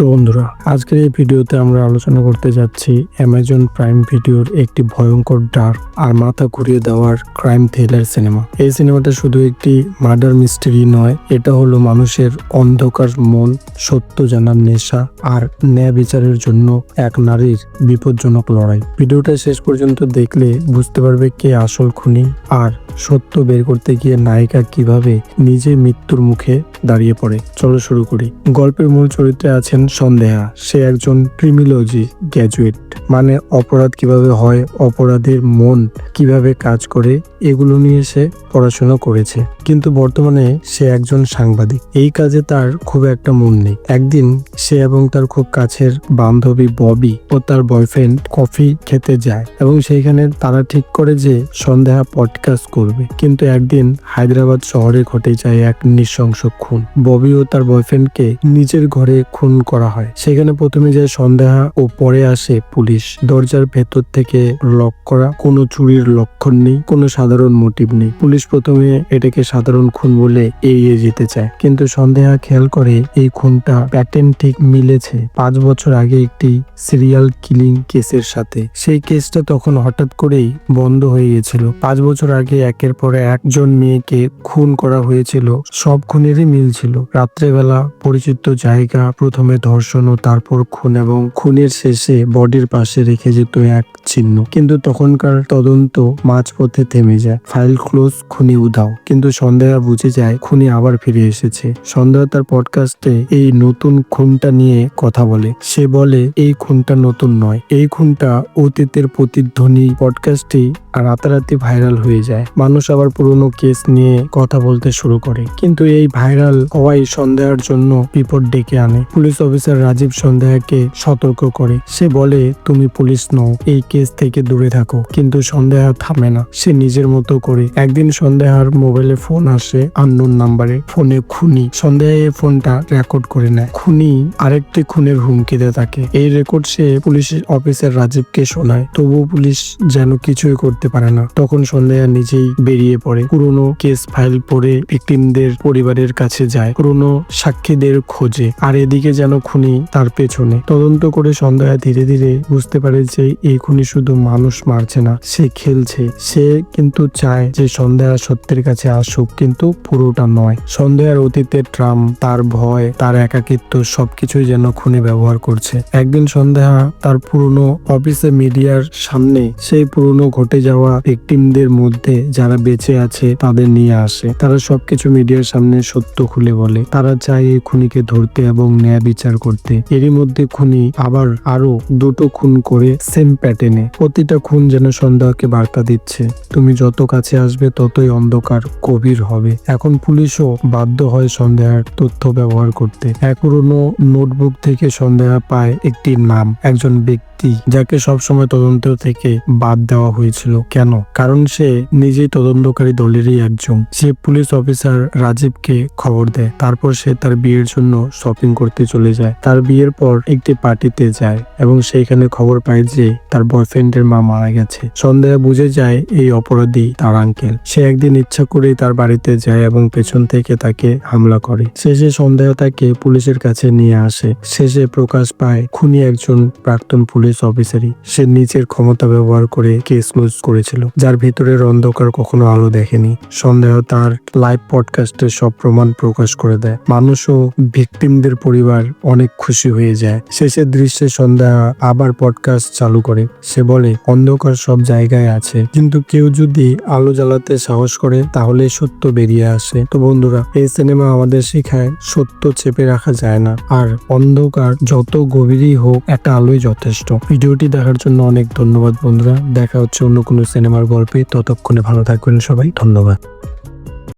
তো বন্ধুরা, আজকের এই ভিডিওতে আমরা আলোচনা করতে যাচ্ছি অ্যামাজন প্রাইম ভিডিওর একটি ভয়ঙ্কর ডার্ক আর মাথা ঘুরিয়ে দেওয়ার ক্রাইম থ্রিলার সিনেমা। এই সিনেমাটা শুধু একটি মার্ডার মিস্ট্রি নয়, এটা হলো মানুষের অন্ধকার মন, সত্য জানার নেশা আর ন্যায় বিচারের জন্য এক নারীর বিপজ্জনক লড়াই। ভিডিওটা শেষ পর্যন্ত দেখলে বুঝতে পারবে কে আসল খুনি আর সত্য বের করতে গিয়ে নায়িকা কিভাবে নিজে মৃত্যুর মুখে দাঁড়িয়ে পড়ে। চলো শুরু করি। গল্পের মূল চরিত্রে আছেন সন্দেহা। সে একজন ক্রিমিনোলজি গ্র্যাজুয়েট, মানে অপরাধ কিভাবে হয়, অপরাধের মন কিভাবে কাজ করে, এগুলো নিয়ে সে পড়াশোনা করেছে। কিন্তু বর্তমানে সে একজন সাংবাদিক। এই কাজে তার খুব একটা মন নেই। একদিন সে এবং তার খুব কাছের বান্ধবী ববি ও তার বয়ফ্রেন্ড কফি খেতে যায় এবং সেইখানে তারা ঠিক করে যে সন্দেহা পডকাস্ট করবে। কিন্তু একদিন হায়দ্রাবাদ শহরে ঘটে যায় এক নৃশংস খুন। ববি ও তার বয়ফ্রেন্ডকে নিজের ঘরে খুন করা হয়। সেখানে প্রথমে যায় সন্দেহা ও পরে আসে পুলিশ। দরজার ভেতর থেকে লক করা, কোনো চুরির লক্ষণ নেই, কোনো সাধারণ মোটিভ নেই। পুলিশ প্রথমে এটাকে সাধারণ খুন বলে এড়িয়ে যেতে চায়, কিন্তু সন্দেহা খেয়াল করে এই খুনটা প্যাটার্ন ঠিক মিলেছে 5 বছর আগে একটি সিরিয়াল কিলিং কেসের সাথে। সেই কেসটা তখন হঠাৎ করেই বন্ধ হয়ে গেছিল। 5 বছর আগে একের পর একজন মেয়েকে খুন করা হয়েছিল। সব খুনেরই মিল ছিল। রাত্রেবেলা পরিচিত জায়গা, প্রথমে ধর্ষণ ও তারপর খুন, এবং খুনের শেষে বডির পাশে রেখে যেত এক চিহ্ন। কিন্তু তখনকার তদন্ত মাঝপথে থেমে যায়। ফাইল ক্লোজ, খুনি উধাও। কিন্তু সন্দেহা বুঝে যায় খুনি আবার ফিরে এসেছে। সন্দেহা তার পডকাস্টে এই নতুন খুনটা নিয়ে কথা বলে। সে বলে এই খুনটা নতুন নয়, এই খুনটা অতীতের প্রতিধ্বনি। পডকাস্টটি রাতারাতি ভাইরাল হয়ে যায়। মানুষ আবার পুরনো কেস নিয়ে কথা বলতে শুরু করে। কিন্তু এই ভাইরাল হওয়াই সন্দেহার জন্য বিপদ ডেকে আনে। পুলিশ অফিসার রাজীব সন্দেহাকে সতর্ক করে। সে বলে তুমি পুলিশ নও, এই কেস থেকে দূরে থাকো। কিন্তু সন্দেহা থামে না। সে নিজের মতো করে। একদিন সন্দেহার মোবাইলে ফোন আসে আননোন নাম্বারে। ফোনে খুনি। সন্দেহা এই ফোনটা রেকর্ড করে নেয়। খুনি আরেকটি খুনের হুমকিতে থাকে। এই রেকর্ড সে পুলিশ অফিসার রাজীবকে শোনায়। তবুও পুলিশ যেন কিছুই করতে পারে না। তখন সন্দেহা নিজেই বেরিয়ে পড়ে। পুরনো কেস ফাইল পড়ে ভিকটিমদের পরিবারের কাছে যায়, পুরনো সাক্ষীদের খোঁজে। আর এদিকে যেন খুনি তার পেছনে। তদন্ত করে সন্দেহা ধীরে ধীরে বুঝতে পারে যে এই খুনি শুধু মানুষ মারছে না, সে খেলছে। সে কিন্তু চায় যে সন্দেহা সত্যের কাছে আসুক, কিন্তু পুরোটা নয়। সন্দেহার অতীতের ট্রাম, তার ভয়, তার একাকিত্ব সবকিছুই যেন খুনি ব্যবহার করছে। একদিন সন্দেহা তার পুরনো অফিসে মিডিয়ার সামনে সেই পুরনো ঘটে যাওয়া ভিকটিমদের মধ্যে যারা বেঁচে আছে তাদের নিয়ে আসে। তারা সবকিছু মিডিয়ার সামনে সত্য খুলে বলে। তারা চায় এই খুনিকে ধরতে এবং ন্যায় বিচার করতে। এরই মধ্যে খুনি আবার আরো 2টো খুন করে সেম প্যাটার্নে। প্রতিটা খুন যেন সন্দেহকে বার্তা দিচ্ছে, তুমি যত কাছে আসবে ততই অন্ধকার গভীর হবে। এখন পুলিশও বাধ্য হয় সন্দেহার তথ্য ব্যবহার করতে। এক পুরনো নোটবুক থেকে সন্দেহা পায় একটি নাম, একজন ব্যক্তি যাকে সবসময় তদন্ত থেকে বাদ দেওয়া হয়েছিল। কেন? কারণ সে নিজেই তদন্তকারী দলেরই একজন। সে পুলিশ অফিসার রাজীবকে খবর দেয়। তারপর সে তার বিয়ের জন্য শপিং করতে চলে যায়। তার বিয়ের পর একটি পার্টিতে যায় এবং সেইখানে খবর পায় যে তার বয়ফ্রেন্ডের মা মারা গেছে। সন্দেহা বুঝে যায় এই অপরাধী তার আঙ্কেল। সে একদিন ইচ্ছা করেই তার বাড়িতে যায় এবং পেছন থেকে তাকে হামলা করে। শেষে সন্দেহ তাকে পুলিশের কাছে নিয়ে আসে। শেষে প্রকাশ পায় খুনি একজন প্রাক্তন পুলিশ অফিসারই। সে নিজের ক্ষমতা ব্যবহার করে কেস ক্লোজ করেছিল, যার ভিতরের অন্ধকার কখনো আলো দেখেনি। সন্দেহ তার লাইভ পডকাস্টে সব প্রমাণ প্রকাশ করে দেয়। মানুষ ও ভিকটিমদের পরিবার অনেক খুশি হয়ে যায়। শেষের দৃশ্যে সন্দেহ আবার পডকাস্ট চালু করে। সে বলে অন্ধকার সব জায়গায় আছে, কিন্তু কেউ যদি আলো জ্বালাতে সাহস করে তাহলে সত্য বেরিয়ে আসে। তো বন্ধুরা, এই সিনেমা আমাদের শেখায় সত্য চেপে রাখা যায় না, আর অন্ধকার যত গভীরই হোক একটা আলোই যথেষ্ট। ভিডিওটি দেখার জন্য অনেক ধন্যবাদ বন্ধুরা। দেখা হচ্ছে অন্য কোনো সিনেমার গল্পে। ততক্ষণে ভালো থাকবেন সবাই। ধন্যবাদ।